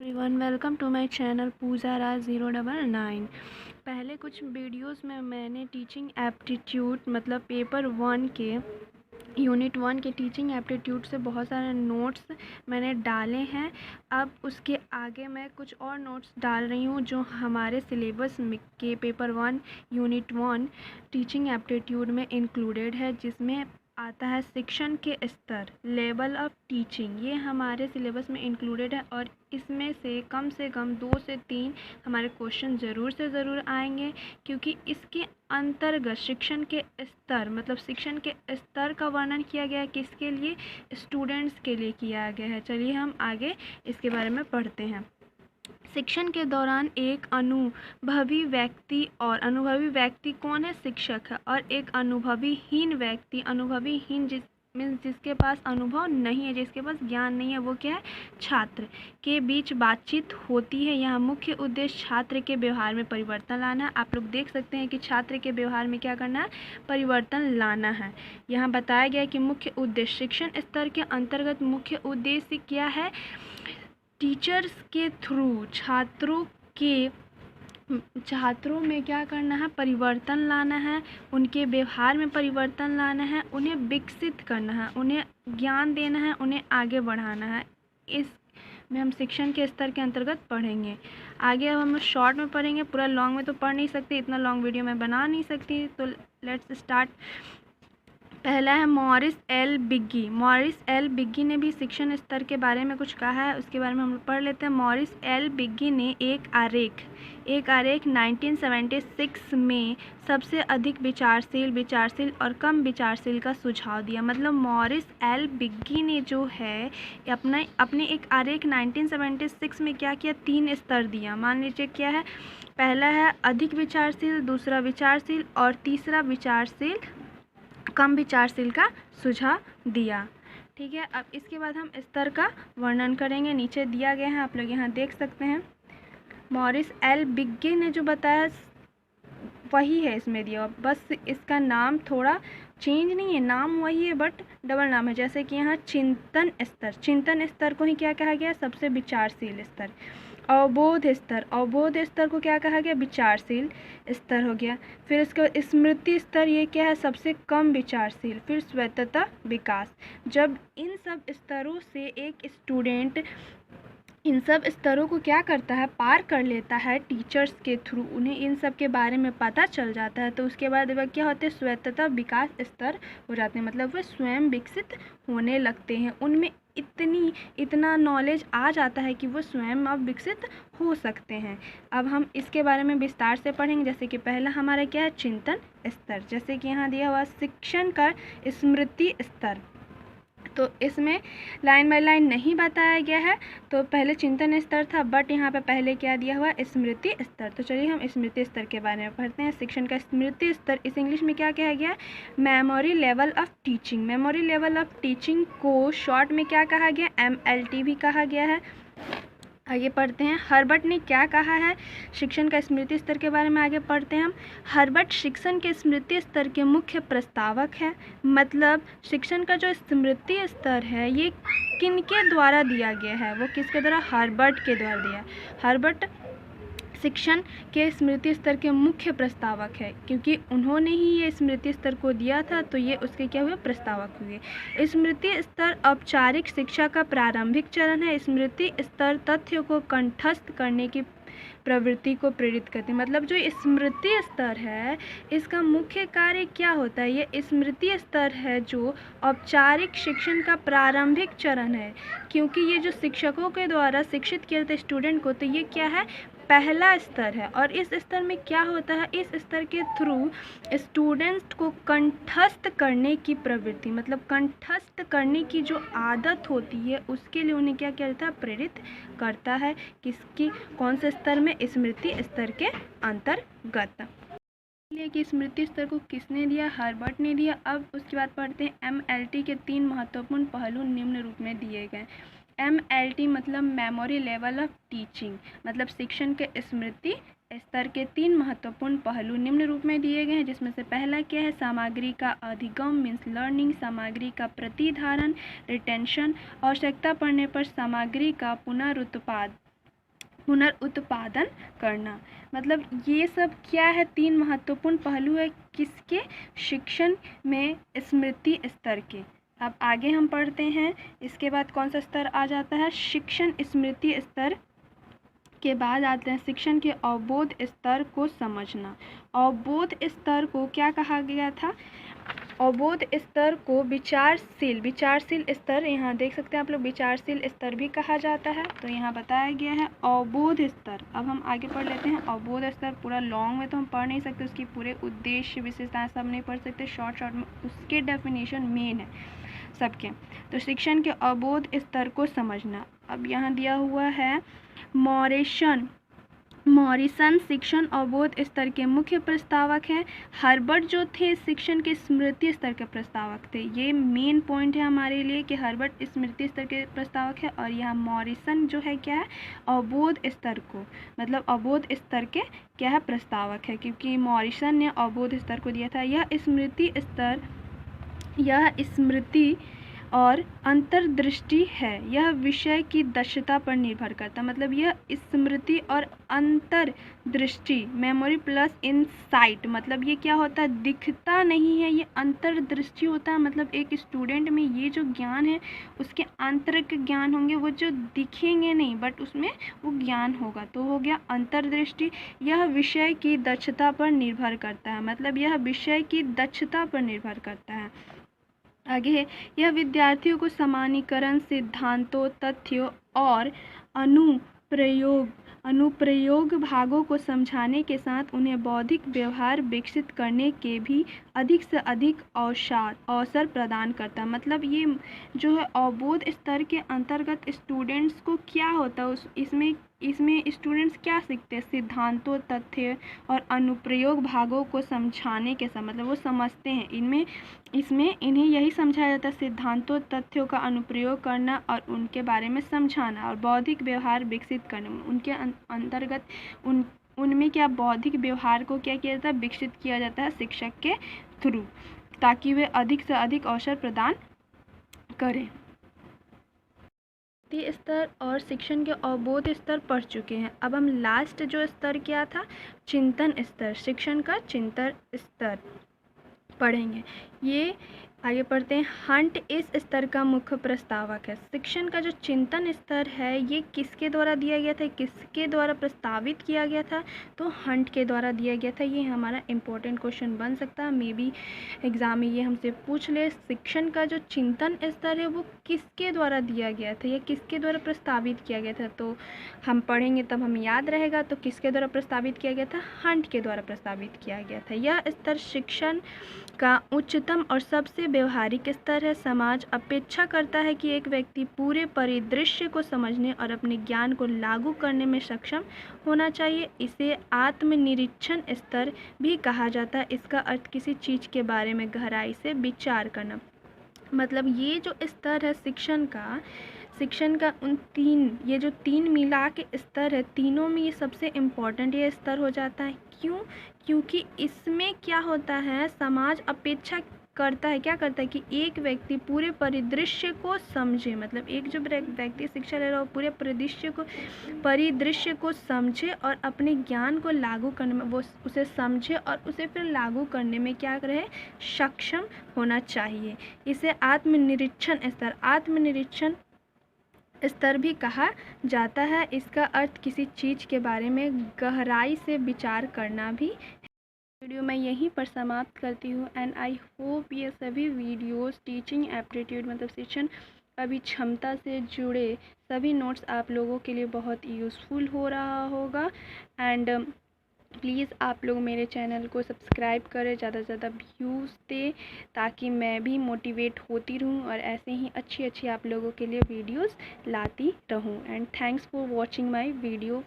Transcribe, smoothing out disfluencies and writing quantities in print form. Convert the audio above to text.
Everyone welcome to my channel Pooja Raj 099। पहले कुछ videos में मैंने टीचिंग एप्टीट्यूड मतलब पेपर 1 के यूनिट 1 के टीचिंग एप्टीट्यूड से बहुत सारे नोट्स मैंने डाले हैं। अब उसके आगे मैं कुछ और नोट्स डाल रही हूँ जो हमारे सिलेबस में के पेपर 1 यूनिट 1 टीचिंग एप्टीट्यूड में इंक्लूडेड है, जिसमें आता है शिक्षण के स्तर, लेवल ऑफ टीचिंग। ये हमारे सिलेबस में इंक्लूडेड है और इसमें से कम 2 से 3 हमारे क्वेश्चन ज़रूर से ज़रूर आएंगे, क्योंकि इसके अंतर्गत शिक्षण के स्तर मतलब शिक्षण के स्तर का वर्णन किया गया है। किसके लिए? स्टूडेंट्स के लिए किया गया है। चलिए हम आगे इसके बारे में पढ़ते हैं। शिक्षण के दौरान एक अनुभवी व्यक्ति, और अनुभवी व्यक्ति कौन है? शिक्षक है। और एक अनुभवीहीन व्यक्ति, अनुभवीहीन जिसके पास अनुभव नहीं है, जिसके पास ज्ञान नहीं है, वो क्या है? छात्र के बीच बातचीत होती है। यहाँ मुख्य उद्देश्य छात्र के व्यवहार में परिवर्तन लाना है। आप लोग देख सकते हैं कि छात्र के व्यवहार में क्या करना है? परिवर्तन लाना है। यहाँ बताया गया है कि मुख्य उद्देश्य शिक्षण स्तर के अंतर्गत मुख्य उद्देश्य क्या है? टीचर्स के थ्रू छात्रों में क्या करना है? परिवर्तन लाना है, उनके व्यवहार में परिवर्तन लाना है, उन्हें विकसित करना है, उन्हें ज्ञान देना है, उन्हें आगे बढ़ाना है। इस में हम शिक्षण के स्तर के अंतर्गत पढ़ेंगे। आगे अब हम शॉर्ट में पढ़ेंगे, पूरा लॉन्ग में तो पढ़ नहीं सकते, इतना लॉन्ग वीडियो मैं बना नहीं सकती। तो लेट्स स्टार्ट। पहला है मॉरिस एल बिग्गी। मॉरिस एल बिग्गी ने भी शिक्षण स्तर के बारे में कुछ कहा है, उसके बारे में हम पढ़ लेते हैं। मॉरिस एल बिग्गी ने एक आरेख 1976 में सबसे अधिक विचारशील और कम विचारशील का सुझाव दिया। मतलब मॉरिस एल बिग्गी ने जो है अपने एक आरेख 1976 में क्या किया? 3 स्तर दिया। मान लीजिए क्या है? पहला है अधिक विचारशील, दूसरा विचारशील और तीसरा कम विचारशील का सुझाव दिया। ठीक है, अब इसके बाद हम स्तर का वर्णन करेंगे। नीचे दिया गया है, आप लोग यहाँ देख सकते हैं। मॉरिस एल बिग्गी ने जो बताया वही है इसमें दिया, बस इसका नाम थोड़ा चेंज नहीं है, नाम वही है बट डबल नाम है। जैसे कि यहाँ चिंतन स्तर को ही क्या कहा गया? सबसे विचारशील स्तर। अवबोध स्तर को क्या कहा गया? विचारशील स्तर हो गया। फिर इसके बाद स्मृति स्तर, ये क्या है? सबसे कम विचारशील। फिर स्वायत्तता विकास। जब इन सब स्तरों से एक स्टूडेंट इन सब स्तरों को क्या करता है? पार कर लेता है टीचर्स के थ्रू, उन्हें इन सब के बारे में पता चल जाता है, तो उसके बाद वह क्या होते हैं? स्वायत्तता विकास स्तर हो जाते हैं। मतलब वह स्वयं विकसित होने लगते हैं, उनमें इतना नॉलेज आ जाता है कि वो स्वयं अब विकसित हो सकते हैं। अब हम इसके बारे में विस्तार से पढ़ेंगे। जैसे कि पहला हमारा क्या है? चिंतन स्तर। जैसे कि यहाँ दिया हुआ शिक्षण का स्मृति स्तर, तो इसमें लाइन बाय लाइन नहीं बताया गया है। तो पहले चिंतन स्तर था, बट यहाँ पे पहले क्या दिया हुआ? स्मृति स्तर। तो चलिए हम स्मृति स्तर के बारे में पढ़ते हैं। शिक्षण का स्मृति स्तर, इस इंग्लिश में क्या कहा गया? Memory level of teaching. Memory level of teaching को शॉर्ट में क्या कहा गया? MLT भी कहा गया है। आगे पढ़ते हैं, हर्बर्ट ने क्या कहा है शिक्षण का स्मृति स्तर के बारे में? आगे पढ़ते हैं हम। हर्बर्ट शिक्षण के स्मृति स्तर के मुख्य प्रस्तावक है। मतलब शिक्षण का जो स्मृति स्तर है ये किनके द्वारा दिया गया है? वो किसके द्वारा? हर्बर्ट के द्वारा दिया। हर्बर्ट शिक्षण के स्मृति स्तर के मुख्य प्रस्तावक है, क्योंकि उन्होंने ही ये स्मृति स्तर को दिया था, तो ये उसके क्या हुए? प्रस्तावक हुए। स्मृति स्तर औपचारिक शिक्षा का प्रारंभिक चरण है। स्मृति स्तर तथ्यों को कंठस्थ करने की प्रवृत्ति को प्रेरित करती है। मतलब जो स्मृति स्तर है इसका मुख्य कार्य क्या होता है? ये स्मृति स्तर है जो औपचारिक शिक्षण का प्रारंभिक चरण है, क्योंकि ये जो शिक्षकों के द्वारा शिक्षित किया जाता है स्टूडेंट को, तो ये क्या है? पहला स्तर है। और इस स्तर में क्या होता है? इस स्तर के थ्रू स्टूडेंट्स को कंठस्थ करने की प्रवृत्ति, मतलब कंठस्थ करने की जो आदत होती है उसके लिए उन्हें क्या करता है? प्रेरित करता है। किसकी? कौन से स्तर में? स्मृति स्तर के अंतर्गत। इसलिए कि स्मृति स्तर को किसने दिया? हर्बर्ट ने दिया। अब उसके बाद पढ़ते हैं MLT के 3 महत्वपूर्ण पहलू निम्न रूप में दिए गए। MLT मतलब मेमोरी लेवल ऑफ टीचिंग, मतलब शिक्षण के स्मृति स्तर के 3 महत्वपूर्ण पहलू निम्न रूप में दिए गए हैं, जिसमें से पहला क्या है? सामग्री का अधिगम मीन्स लर्निंग, सामग्री का प्रतिधारण रिटेंशन, आवश्यकता पड़ने पर सामग्री का पुनरुत्पाद पुनरुत्पादन करना। मतलब ये सब क्या है, 3 महत्वपूर्ण पहलू है किसके, शिक्षण में स्मृति स्तर के। अब आगे हम पढ़ते हैं, इसके बाद कौन सा स्तर आ जाता है, शिक्षण स्मृति स्तर के बाद आते हैं शिक्षण के अवबोध स्तर को समझना। अवबोध स्तर को क्या कहा गया था, अवबोध स्तर को विचारशील स्तर, यहाँ देख सकते हैं आप लोग, विचारशील स्तर भी कहा जाता है। तो यहाँ बताया गया है अवबोध स्तर। अब हम आगे पढ़ लेते हैं अवबोध स्तर। पूरा लॉन्ग में तो हम पढ़ नहीं सकते, उसकी पूरे उद्देश्य विशेषताएं सब नहीं पढ़ सकते, शॉर्ट में उसके डेफिनेशन मेन है सबके। तो शिक्षण के अवबोध स्तर को समझना। अब यहाँ दिया हुआ है मॉरिसन शिक्षण अवबोध स्तर के मुख्य प्रस्तावक हैं। हर्बर्ट जो थे शिक्षण के स्मृति स्तर के प्रस्तावक थे। ये मेन पॉइंट है हमारे लिए कि हर्बर्ट स्मृति स्तर के प्रस्तावक है, और यहाँ मॉरिसन जो है क्या है, अवबोध स्तर को, मतलब अवबोध स्तर के क्या है, प्रस्तावक है, क्योंकि मॉरिसन ने अवबोध स्तर को दिया था। यह स्मृति और अंतर्दृष्टि है, यह विषय की दक्षता पर निर्भर करता है। मतलब यह स्मृति और अंतर्दृष्टि, मेमोरी प्लस इनसाइट, मतलब ये क्या होता है, दिखता नहीं है, ये अंतर्दृष्टि होता है। मतलब एक स्टूडेंट में ये जो ज्ञान है उसके आंतरिक ज्ञान होंगे, वो जो दिखेंगे नहीं बट उसमें वो ज्ञान होगा, तो हो गया अंतर्दृष्टि। यह विषय की दक्षता पर निर्भर करता है, मतलब यह विषय की दक्षता पर निर्भर करता है। आगे है, यह विद्यार्थियों को सामान्यीकरण, सिद्धांतों, तथ्यों और अनुप्रयोग भागों को समझाने के साथ उन्हें बौद्धिक व्यवहार विकसित करने के भी अधिक से अधिक अवसर प्रदान करता है। मतलब ये जो है अवबोध स्तर के अंतर्गत स्टूडेंट्स को क्या होता है, इसमें स्टूडेंट्स क्या सीखते हैं, सिद्धांतों, तथ्य और अनुप्रयोग भागों को समझाने के साथ, मतलब वो समझते हैं, इसमें इन्हें यही समझाया जाता है, सिद्धांतों, तथ्यों का अनुप्रयोग करना और उनके बारे में समझाना, और बौद्धिक व्यवहार विकसित करना। उनके अंतर्गत उनमें क्या, बौद्धिक व्यवहार को क्या किया जाता है, विकसित किया जाता है शिक्षक के थ्रू, ताकि वे अधिक से अधिक अवसर प्रदान करें। स्तर और शिक्षण के अवबोध स्तर पढ़ चुके हैं। अब हम लास्ट जो स्तर क्या था, चिंतन स्तर, शिक्षण का चिंतन स्तर पढ़ेंगे। ये आगे पढ़ते हैं। हंट इस स्तर का मुख्य प्रस्तावक है। शिक्षण का जो चिंतन स्तर है ये किसके द्वारा दिया गया था, किसके द्वारा प्रस्तावित किया गया था, तो हंट के द्वारा दिया गया था। ये हमारा इम्पोर्टेंट क्वेश्चन बन सकता है, मे बी एग्जाम में ये हमसे पूछ ले। शिक्षण का जो चिंतन स्तर है वो किसके द्वारा दिया गया था या किसके द्वारा प्रस्तावित किया गया था, तो हम पढ़ेंगे तब हमें याद रहेगा। तो किसके द्वारा प्रस्तावित किया गया था, हंट के द्वारा प्रस्तावित किया गया था। यह स्तर शिक्षण का उच्चतम और सबसे व्यवहारिक स्तर है। समाज अपेक्षा करता है कि एक व्यक्ति पूरे परिदृश्य को समझने और अपने ज्ञान को लागू करने में सक्षम होना चाहिए। इसे आत्मनिरीक्षण स्तर भी कहा जाता है। इसका अर्थ किसी चीज़ के बारे में गहराई से विचार करना। मतलब ये जो स्तर है शिक्षण का ये जो 3 मिला के स्तर है, तीनों में ये सबसे इम्पोर्टेंट ये स्तर हो जाता है। क्यों? क्योंकि इसमें क्या होता है, समाज अपेक्षा करता है, क्या करता है कि एक व्यक्ति पूरे परिदृश्य को समझे। मतलब एक जो व्यक्ति शिक्षा ले रहा हो पूरे परिदृश्य को समझे और अपने ज्ञान को लागू करने में वो उसे समझे और उसे फिर लागू करने में क्या रहे, सक्षम होना चाहिए। इसे आत्मनिरीक्षण स्तर भी कहा जाता है। इसका अर्थ किसी चीज़ के बारे में गहराई से विचार करना भी। वीडियो मैं यहीं पर समाप्त करती हूँ एंड आई होप ये सभी वीडियोस टीचिंग एप्टीट्यूड मतलब शिक्षण अभिक्षमता से जुड़े सभी नोट्स आप लोगों के लिए बहुत यूज़फुल हो रहा होगा। एंड प्लीज़ आप लोग मेरे चैनल को सब्सक्राइब करें, ज़्यादा से ज़्यादा व्यूज़ दें ताकि मैं भी मोटिवेट होती रहूँ और ऐसे ही अच्छी आप लोगों के लिए वीडियोस लाती रहूँ। And thanks for watching my video.